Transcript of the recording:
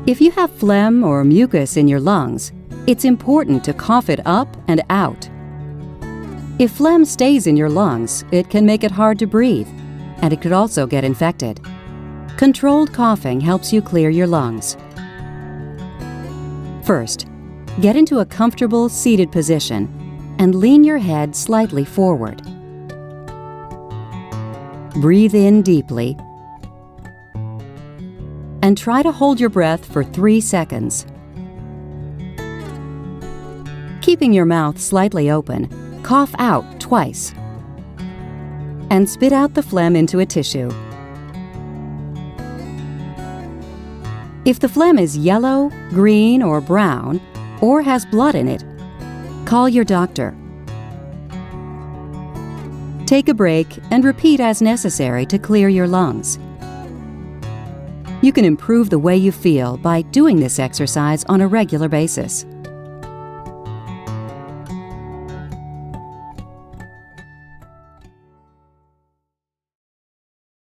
If you have phlegm or mucus in your lungs, it's important to cough it up and out. If phlegm stays in your lungs, it can make it hard to breathe, and it could also get infected. Controlled coughing helps you clear your lungs. First, get into a comfortable seated position and lean your head slightly forward. Breathe in deeply and try to hold your breath for 3 seconds. Keeping your mouth slightly open, cough out twice and spit out the phlegm into a tissue. If the phlegm is yellow, green, or brown, or has blood in it, call your doctor. Take a break and repeat as necessary to clear your lungs. You can improve the way you feel by doing this exercise on a regular basis.